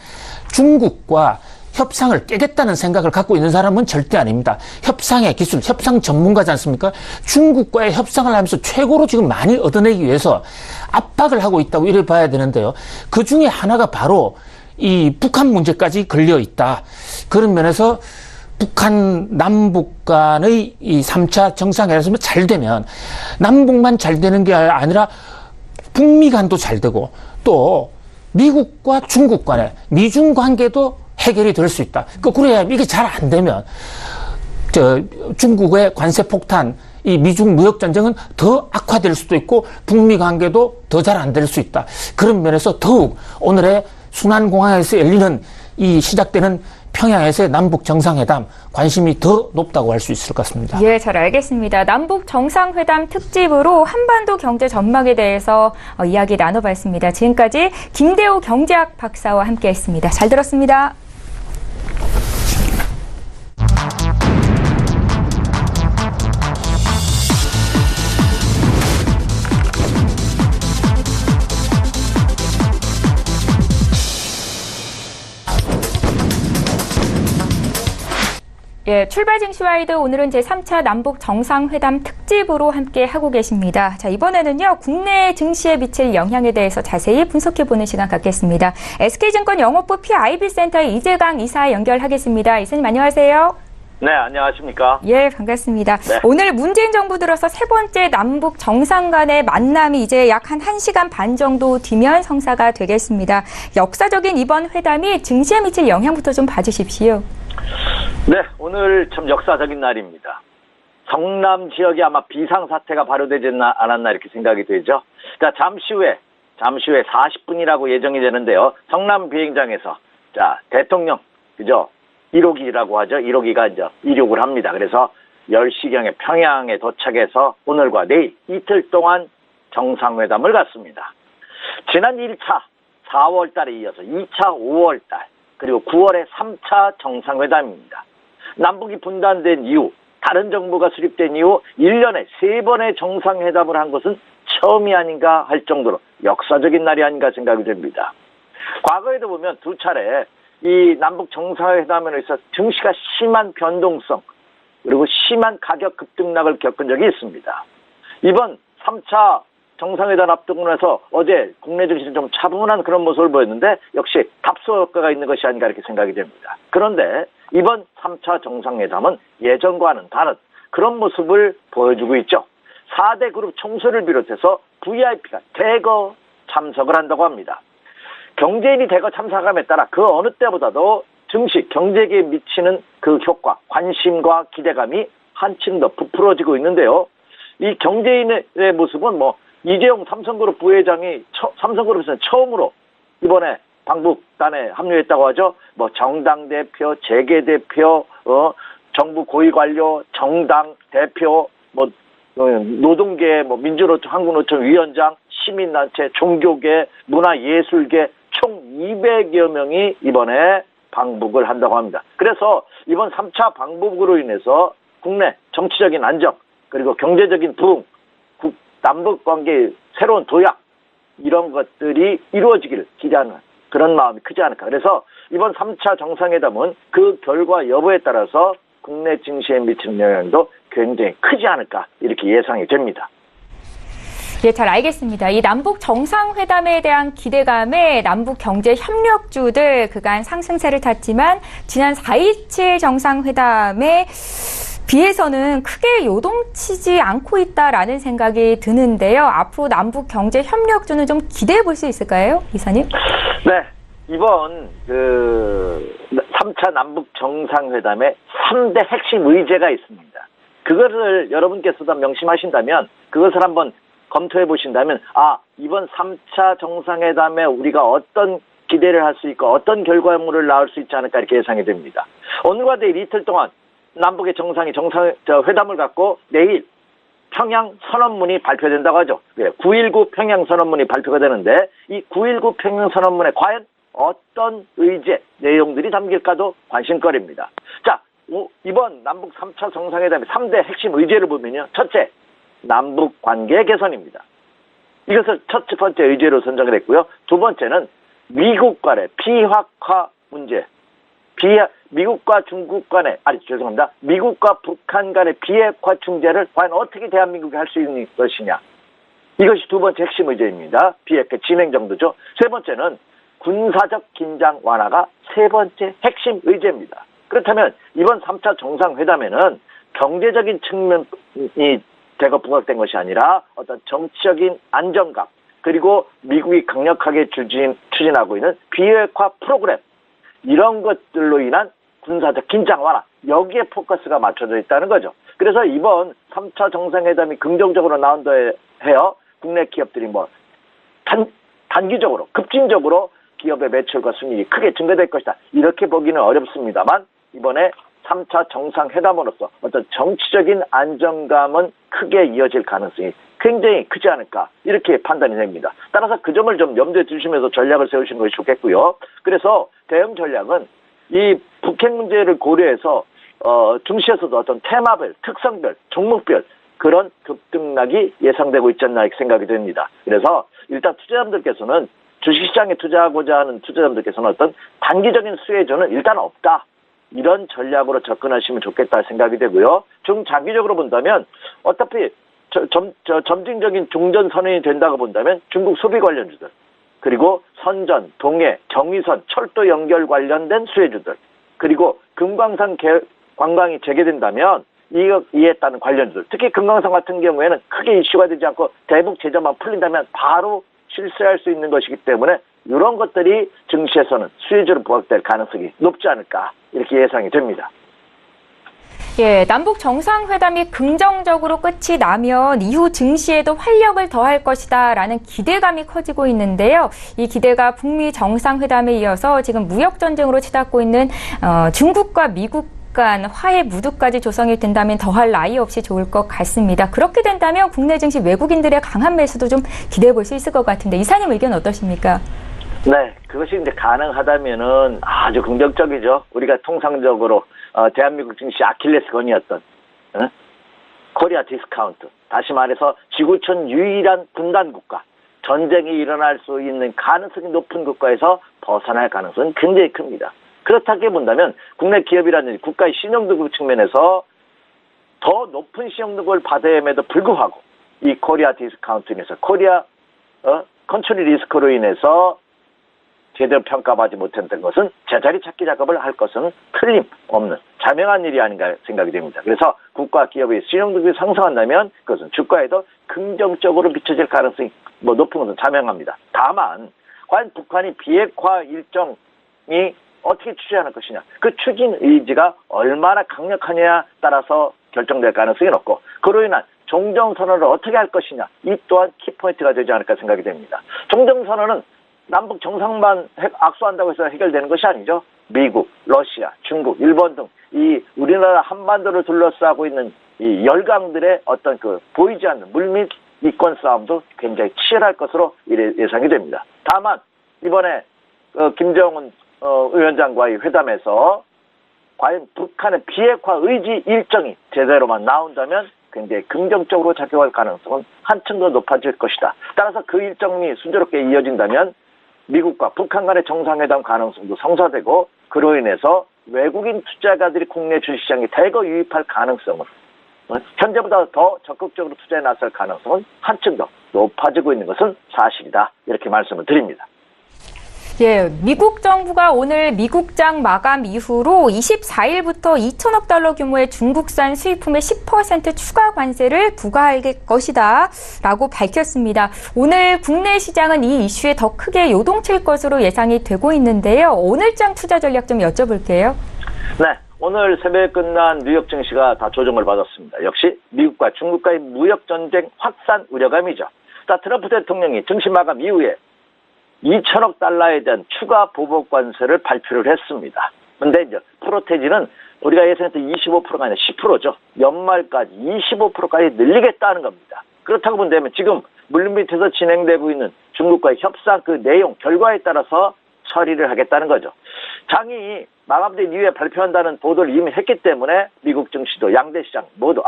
[SPEAKER 2] 중국과 협상을 깨겠다는 생각을 갖고 있는 사람은 절대 아닙니다. 협상의 기술, 협상 전문가지 않습니까? 중국과의 협상을 하면서 최고로 지금 많이 얻어내기 위해서 압박을 하고 있다고 이래 봐야 되는데요. 그 중에 하나가 바로 이 북한 문제까지 걸려 있다. 그런 면에서 남북 간의 이 3차 정상회담이 잘 되면 남북만 잘 되는 게 아니라 북미 간도 잘 되고, 또 미국과 중국 간의 미중 관계도 해결이 될 수 있다. 그래야 이게 잘 안 되면 중국의 관세 폭탄, 이 미중 무역 전쟁은 더 악화될 수도 있고 북미 관계도 더 잘 안 될 수 있다. 그런 면에서 더욱 오늘의 순환공항에서 열리는 이 시작되는 평양에서의 남북 정상회담 관심이 더 높다고 할 수 있을 것 같습니다.
[SPEAKER 1] 예, 잘 알겠습니다. 남북 정상회담 특집으로 한반도 경제 전망에 대해서 이야기 나눠봤습니다. 지금까지 김대호 경제학 박사와 함께했습니다. 잘 들었습니다. 예, 출발 증시와이드 오늘은 제3차 남북 정상회담 특집으로 함께 하고 계십니다. 자, 이번에는요, 국내 증시에 미칠 영향에 대해서 자세히 분석해보는 시간 갖겠습니다. SK증권 영업부 PIB센터의 이재강 이사 연결하겠습니다. 이사님 안녕하세요.
[SPEAKER 3] 네, 안녕하십니까?
[SPEAKER 1] 예, 반갑습니다.
[SPEAKER 3] 네.
[SPEAKER 1] 오늘 문재인 정부 들어서 세 번째 남북 정상 간의 만남이 이제 약 한 1시간 반 정도 뒤면 성사가 되겠습니다. 역사적인 이번 회담이 증시에 미칠 영향부터 좀 봐주십시오.
[SPEAKER 3] 네, 오늘 참 역사적인 날입니다. 성남 지역에 아마 비상사태가 발효되지 않았나 이렇게 생각이 되죠. 자, 잠시 후에 40분이라고 예정이 되는데요. 성남 비행장에서 자, 대통령, 그죠? 1호기라고 하죠. 1호기가 이제 이륙을 합니다. 그래서 10시경에 평양에 도착해서 오늘과 내일 이틀 동안 정상회담을 갖습니다. 지난 1차 4월 달에 이어서 2차 5월 달, 그리고 9월에 3차 정상회담입니다. 남북이 분단된 이후, 다른 정부가 수립된 이후 1년에 3번의 정상회담을 한 것은 처음이 아닌가 할 정도로 역사적인 날이 아닌가 생각이 됩니다. 과거에도 보면 두 차례 이 남북 정상회담에 있어서 증시가 심한 변동성 그리고 심한 가격 급등락을 겪은 적이 있습니다. 이번 3차 정상회담 앞두고 나서 어제 국내 증시는 좀 차분한 그런 모습을 보였는데 역시 답소 효과가 있는 것이 아닌가 이렇게 생각이 됩니다. 그런데 이번 3차 정상회담은 예전과는 다른 그런 모습을 보여주고 있죠. 4대 그룹 총수를 비롯해서 VIP가 대거 참석을 한다고 합니다. 경제인이 대거 참석함에 따라 그 어느 때보다도 증시, 경제계에 미치는 그 효과, 관심과 기대감이 한층 더 부풀어지고 있는데요. 이 경제인의 모습은 이재용 삼성그룹 부회장이 삼성그룹에서 처음으로 이번에 방북단에 합류했다고 하죠. 정당 대표, 재계 대표, 정부 고위 관료, 정당 대표, 노동계, 민주노총, 한국노총 위원장, 시민단체, 종교계, 문화예술계 총 200여 명이 이번에 방북을 한다고 합니다. 그래서 이번 3차 방북으로 인해서 국내 정치적인 안정, 그리고 경제적인 부흥, 남북 관계의 새로운 도약, 이런 것들이 이루어지기를 기대하는 그런 마음이 크지 않을까. 그래서 이번 3차 정상회담은 그 결과 여부에 따라서 국내 증시에 미치는 영향도 굉장히 크지 않을까 이렇게 예상이 됩니다.
[SPEAKER 1] 예, 잘 알겠습니다. 이 남북 정상회담에 대한 기대감에 남북 경제 협력주들 그간 상승세를 탔지만 지난 4.27 정상회담에 비해서는 크게 요동치지 않고 있다라는 생각이 드는데요. 앞으로 남북 경제 협력주는 좀 기대해 볼 수 있을까요, 이사님?
[SPEAKER 3] 네, 이번 3차 남북 정상회담에 3대 핵심 의제가 있습니다. 그것을 여러분께서도 명심하신다면 그것을 한번 검토해 보신다면 이번 3차 정상회담에 우리가 어떤 기대를 할 수 있고 어떤 결과물을 나올 수 있지 않을까 이렇게 예상이 됩니다. 오늘과 내일 이틀 동안 남북의 회담을 갖고 내일 평양 선언문이 발표된다고 하죠. 9.19 평양 선언문이 발표가 되는데 이 9.19 평양 선언문에 과연 어떤 의제, 내용들이 담길까도 관심거리입니다. 자, 이번 남북 3차 정상회담의 3대 핵심 의제를 보면요. 첫째, 남북 관계 개선입니다. 이것을 첫 번째 의제로 선정을 했고요. 두 번째는 미국 간의 비핵화 문제, 미국과 중국 간의, 미국과 북한 간의 비핵화 중재를 과연 어떻게 대한민국이 할 수 있는 것이냐. 이것이 두 번째 핵심 의제입니다. 비핵화 진행 정도죠. 세 번째는 군사적 긴장 완화가 세 번째 핵심 의제입니다. 그렇다면 이번 3차 정상회담에는 경제적인 측면이 대거 부각된 것이 아니라 어떤 정치적인 안정감, 그리고 미국이 강력하게 추진하고 있는 비핵화 프로그램, 이런 것들로 인한 군사적 긴장 완화, 여기에 포커스가 맞춰져 있다는 거죠. 그래서 이번 3차 정상회담이 긍정적으로 나온다 해요. 국내 기업들이 단기적으로, 급진적으로 기업의 매출과 순이익이 크게 증가될 것이다. 이렇게 보기는 어렵습니다만 이번에 3차 정상회담으로서 어떤 정치적인 안정감은 크게 이어질 가능성이 굉장히 크지 않을까 이렇게 판단이 됩니다. 따라서 그 점을 좀 염두에 두시면서 전략을 세우시는 것이 좋겠고요. 그래서 대응 전략은 이 북핵 문제를 고려해서 증시에서도 어떤 테마별, 특성별, 종목별 그런 급등락이 예상되고 있지 않나 생각이 됩니다. 그래서 일단 투자자분들께서는 주식시장에 투자하고자 하는 투자자분들께서는 어떤 단기적인 수혜주는 일단 없다. 이런 전략으로 접근하시면 좋겠다 생각이 되고요. 중장기적으로 본다면 어차피 점진적인 종전 선언이 된다고 본다면 중국 소비 관련주들, 그리고 선전, 동해, 경의선, 철도 연결 관련된 수혜주들, 그리고 금강산 관광이 재개된다면 이에 따른 관련주들, 특히 금강산 같은 경우에는 크게 이슈가 되지 않고 대북 제재만 풀린다면 바로 실수할 수 있는 것이기 때문에 이런 것들이 증시에서는 수혜주로 부각될 가능성이 높지 않을까 이렇게 예상이 됩니다.
[SPEAKER 1] 예, 남북 정상회담이 긍정적으로 끝이 나면 이후 증시에도 활력을 더할 것이다라는 기대감이 커지고 있는데요. 이 기대가 북미 정상회담에 이어서 지금 무역 전쟁으로 치닫고 있는 중국과 미국 간 화해 무드까지 조성이 된다면 더할 나위 없이 좋을 것 같습니다. 그렇게 된다면 국내 증시 외국인들의 강한 매수도 좀 기대해 볼 수 있을 것 같은데 이사님 의견 어떠십니까?
[SPEAKER 3] 네, 그것이 이제 가능하다면은 아주 긍정적이죠. 우리가 통상적으로 대한민국 증시 아킬레스건이었던 코리아 디스카운트, 다시 말해서 지구촌 유일한 분단 국가, 전쟁이 일어날 수 있는 가능성이 높은 국가에서 벗어날 가능성은 굉장히 큽니다. 그렇다게 본다면 국내 기업이라든지 국가의 신용등급 측면에서 더 높은 신용등급을 받아야에도 불구하고 이 코리아 디스카운팅에서 코리아 컨트리 리스크로 인해서 제대로 평가받지 못했던 것은 제자리 찾기 작업을 할 것은 틀림없는 자명한 일이 아닌가 생각이 됩니다. 그래서 국가 기업의 신용등급이 상승한다면 그것은 주가에도 긍정적으로 비춰질 가능성이 높은 것은 자명합니다. 다만 과연 북한이 비핵화 일정이 어떻게 추진하는 것이냐, 그 추진 의지가 얼마나 강력하냐에 따라서 결정될 가능성이 높고 그로 인한 종전선언을 어떻게 할 것이냐, 이 또한 키포인트가 되지 않을까 생각이 됩니다. 종전선언은 남북 정상만 악수한다고 해서 해결되는 것이 아니죠. 미국, 러시아, 중국, 일본 등 이 우리나라 한반도를 둘러싸고 있는 이 열강들의 어떤 그 보이지 않는 물밑 이권 싸움도 굉장히 치열할 것으로 예상이 됩니다. 다만 이번에 김정은 위원장과의 회담에서 과연 북한의 비핵화 의지 일정이 제대로만 나온다면 굉장히 긍정적으로 작용할 가능성은 한층 더 높아질 것이다. 따라서 그 일정이 순조롭게 이어진다면 미국과 북한 간의 정상회담 가능성도 성사되고 그로 인해서 외국인 투자가들이 국내 주식시장에 대거 유입할 가능성은 현재보다 더 적극적으로 투자에 나설 가능성은 한층 더 높아지고 있는 것은 사실이다. 이렇게 말씀을 드립니다.
[SPEAKER 1] 예, 미국 정부가 오늘 미국장 마감 이후로 24일부터 2천억 달러 규모의 중국산 수입품에 10% 추가 관세를 부과할 것이다 라고 밝혔습니다. 오늘 국내 시장은 이 이슈에 더 크게 요동칠 것으로 예상이 되고 있는데요. 오늘장 투자 전략 좀 여쭤볼게요.
[SPEAKER 3] 네, 오늘 새벽에 끝난 뉴욕 증시가 다 조정을 받았습니다. 역시 미국과 중국과의 무역 전쟁 확산 우려감이죠. 자, 트럼프 대통령이 증시 마감 이후에 2천억 달러에 대한 추가 보복 관세를 발표를 했습니다. 그런데 이제 프로테지는 우리가 예상했던 25%가 아니라 10%죠. 연말까지 25%까지 늘리겠다는 겁니다. 그렇다고 본다면 지금 물밑에서 진행되고 있는 중국과의 협상 그 내용, 결과에 따라서 처리를 하겠다는 거죠. 장이 마감된 이후에 발표한다는 보도를 이미 했기 때문에 미국 증시도 양대 시장 모두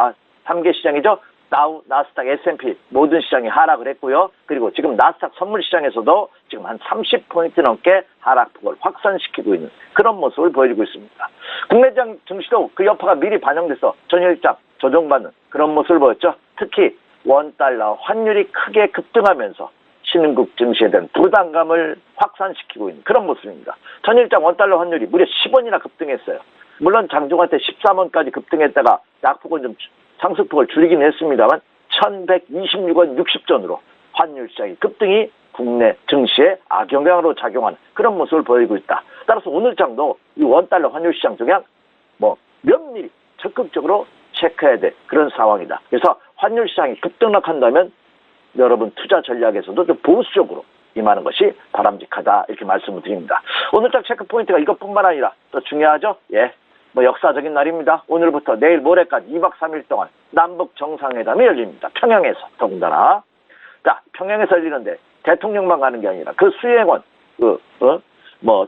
[SPEAKER 3] 3개 시장이죠. 다우, 나스닥, S&P 모든 시장이 하락을 했고요. 그리고 지금 나스닥 선물 시장에서도 지금 한 30포인트 넘게 하락폭을 확산시키고 있는 그런 모습을 보여주고 있습니다. 국내 증시도 그 여파가 미리 반영돼서 전일장 조정받는 그런 모습을 보였죠. 특히 원달러 환율이 크게 급등하면서 신흥국 증시에 대한 부담감을 확산시키고 있는 그런 모습입니다. 전일장 원달러 환율이 무려 10원이나 급등했어요. 물론 장중한 때 13원까지 급등했다가 약폭을 좀 상승폭을 줄이긴 했습니다만 1126원 60전으로 환율 시장의 급등이 국내 증시에 악영향으로 작용하는 그런 모습을 보이고 있다. 따라서 오늘 장도 이 원달러 환율 시장 동향 면밀히 적극적으로 체크해야 될 그런 상황이다. 그래서 환율 시장이 급등락한다면 여러분 투자 전략에서도 좀 보수적으로 임하는 것이 바람직하다 이렇게 말씀을 드립니다. 오늘 장 체크 포인트가 이것뿐만 아니라 또 중요하죠. 예. 역사적인 날입니다. 오늘부터 내일 모레까지 2박 3일 동안 남북 정상회담이 열립니다. 평양에서 더군다나. 자, 평양에서 열리는데 대통령만 가는 게 아니라 그 수행원,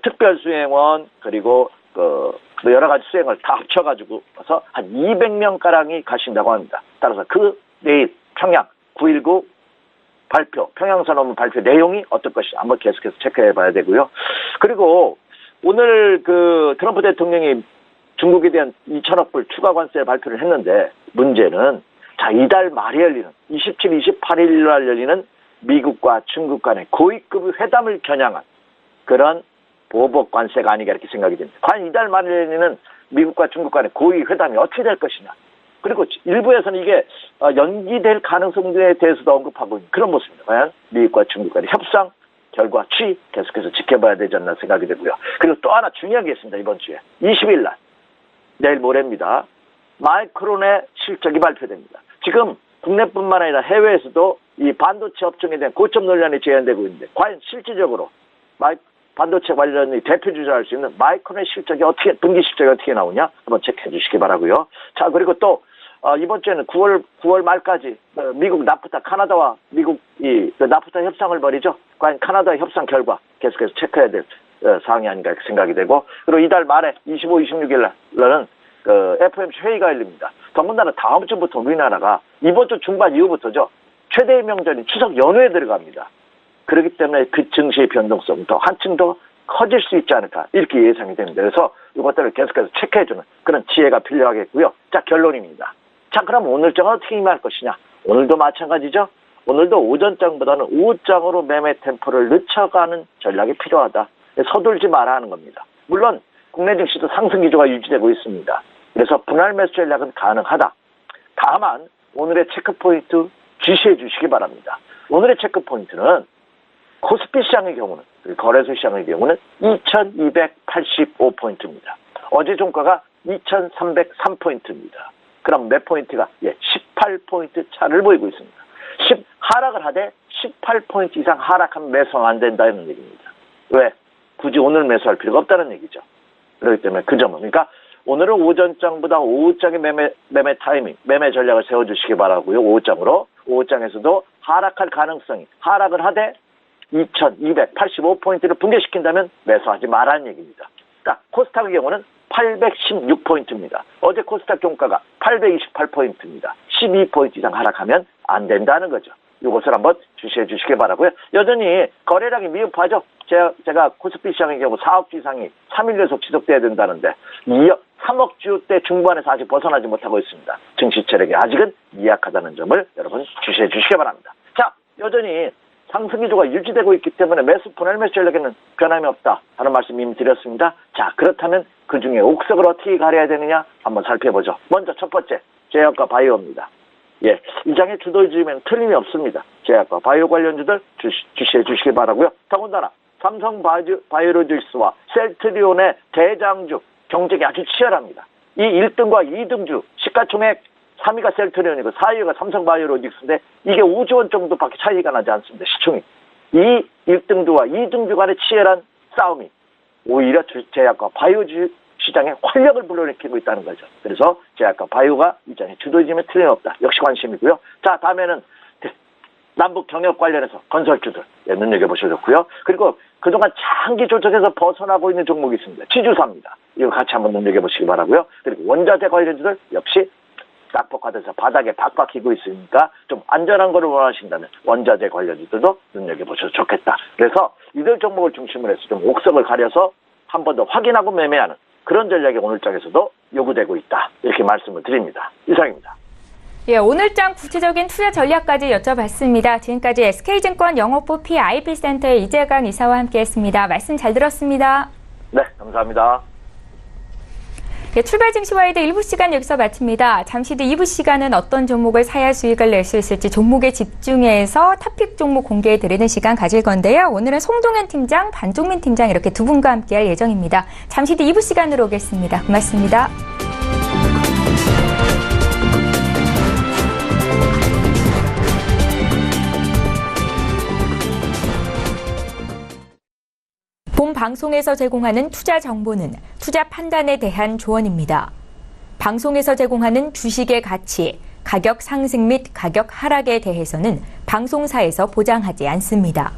[SPEAKER 3] 특별 수행원 그리고 여러 가지 수행을 다 합쳐가지고 와서 한 200명 가량이 가신다고 합니다. 따라서 그 내일 평양 9.19 발표, 평양선언문 발표 내용이 어떨 것인지 한번 계속해서 체크해 봐야 되고요. 그리고 오늘 그 트럼프 대통령이 중국에 대한 2천억 불 추가 관세 발표를 했는데 문제는 자, 이달 말에 열리는 27, 28일 날 열리는 미국과 중국 간의 고위급 회담을 겨냥한 그런 보복 관세가 아니가 이렇게 생각이 됩니다. 과연 이달 말에 열리는 미국과 중국 간의 고위 회담이 어떻게 될 것이냐. 그리고 일부에서는 이게 연기될 가능성에 대해서도 언급하고 있는 그런 모습입니다. 과연 미국과 중국 간의 협상 결과 취 계속해서 지켜봐야 되지 않나 생각이 되고요. 그리고 또 하나 중요한 게 있습니다. 이번 주에 20일 날 내일 모레입니다. 마이크론의 실적이 발표됩니다. 지금 국내뿐만 아니라 해외에서도 이 반도체 업종에 대한 고점 논란이 재현되고 있는데 과연 실질적으로 반도체 관련이 대표 주자할 수 있는 마이크론의 실적이 분기 실적이 어떻게 나오냐 한번 체크해 주시기 바라고요. 자, 그리고 또 이번 주에는 9월 말까지 미국 나프타 카나다와 미국이 나프타 협상을 벌이죠. 과연 카나다의 협상 결과 계속해서 체크해야 될 사항이 아닌가 이렇게 생각이 되고, 그리고 이달 말에 25, 26일 날은 FOMC 회의가 열립니다. 더군다나 다음 주부터 우리나라가 이번 주 중반 이후부터죠. 최대의 명절인 추석 연휴에 들어갑니다. 그렇기 때문에 그 증시의 변동성이 더 한층 더 커질 수 있지 않을까 이렇게 예상이 됩니다. 그래서 이것들을 계속해서 체크해주는 그런 지혜가 필요하겠고요. 자, 결론입니다. 자, 그럼 오늘장은 어떻게 임할 것이냐. 오늘도 마찬가지죠. 오늘도 오전장보다는 오후장으로 매매 템포를 늦춰가는 전략이 필요하다. 서둘지 말아야 하는 겁니다. 물론 국내 증시도 상승 기조가 유지되고 있습니다. 그래서 분할 매수 전략은 가능하다. 다만 오늘의 체크포인트 주시해 주시기 바랍니다. 오늘의 체크포인트는 코스피 시장의 경우는, 거래소 시장의 경우는 2285포인트입니다. 어제 종가가 2303포인트입니다. 그럼 몇 포인트가? 18포인트 차를 보이고 있습니다. 하락을 하되 18포인트 이상 하락하면 매수하면 안 된다는 얘기입니다. 왜? 굳이 오늘 매수할 필요가 없다는 얘기죠. 그렇기 때문에 그 점은. 그러니까 오늘은 오전장보다 오후장의 매매 타이밍, 매매 전략을 세워주시기 바라고요. 오후장으로. 오후장에서도 하락할 가능성이, 하락을 하되 2285포인트를 붕괴시킨다면 매수하지 말라는 얘기입니다. 자, 코스닥의 경우는 816포인트입니다. 어제 코스닥 종가가 828포인트입니다. 12포인트 이상 하락하면 안 된다는 거죠. 이것을 한번 주시해 주시기 바라고요. 여전히 거래량이 미흡하죠. 제가 코스피 시장의 경우 4억 주 이상이 3일 연속 지속돼야 된다는데 3억 주대 중반에서 아직 벗어나지 못하고 있습니다. 증시 체력이 아직은 미약하다는 점을 여러분 주시해 주시기 바랍니다. 자, 여전히 상승 기조가 유지되고 있기 때문에 분할 매수 전략에는 변함이 없다 하는 말씀 이미 드렸습니다. 자, 그렇다면 그중에 옥석을 어떻게 가려야 되느냐 한번 살펴보죠. 먼저 첫 번째, 제약과 바이오입니다. 이 장의 주도주면 틀림이 없습니다. 제약과 바이오 관련주들 주시해 주시기 바라고요. 더군다나 삼성 바이오로직스와 셀트리온의 대장주 경쟁이 아주 치열합니다. 이 1등과 2등주 시가총액 3위가 셀트리온이고 4위가 삼성 바이오로직스인데 이게 5조 원 정도밖에 차이가 나지 않습니다. 시총이. 이 1등주와 2등주 간의 치열한 싸움이 오히려 제약과 바이오주 시장에 활력을 불러일으키고 있다는 거죠. 그래서 제약과 바이오가 이 장의 주도지면 틀림없다. 역시 관심이고요. 자, 다음에는 남북 경협 관련해서 건설주들 눈여겨보셔도 좋고요. 그리고 그동안 장기 조정에서 벗어나고 있는 종목이 있습니다. 지주사입니다. 이거 같이 한번 눈여겨보시기 바라고요. 그리고 원자재 관련주들 역시 낙폭화돼서 바닥에 박박히고 있으니까 좀 안전한 거를 원하신다면 원자재 관련주들도 눈여겨보셔도 좋겠다. 그래서 이들 종목을 중심으로 해서 좀 옥석을 가려서 한 번 더 확인하고 매매하는 그런 전략이 오늘장에서도 요구되고 있다. 이렇게 말씀을 드립니다. 이상입니다.
[SPEAKER 1] 오늘장 구체적인 투자 전략까지 여쭤봤습니다. 지금까지 SK증권 영업부 PIP센터의 이재강 이사와 함께했습니다. 말씀 잘 들었습니다.
[SPEAKER 3] 네, 감사합니다.
[SPEAKER 1] 출발 증시와이드 1부 시간 여기서 마칩니다. 잠시 뒤 2부 시간은 어떤 종목을 사야 수익을 낼 수 있을지 종목에 집중해서 탑픽 종목 공개해드리는 시간 가질 건데요. 오늘은 송동현 팀장, 반종민 팀장 이렇게 두 분과 함께할 예정입니다. 잠시 뒤 2부 시간으로 오겠습니다. 고맙습니다. 본 방송에서 제공하는 투자 정보는 투자 판단에 대한 조언입니다. 방송에서 제공하는 주식의 가치, 가격 상승 및 가격 하락에 대해서는 방송사에서 보장하지 않습니다.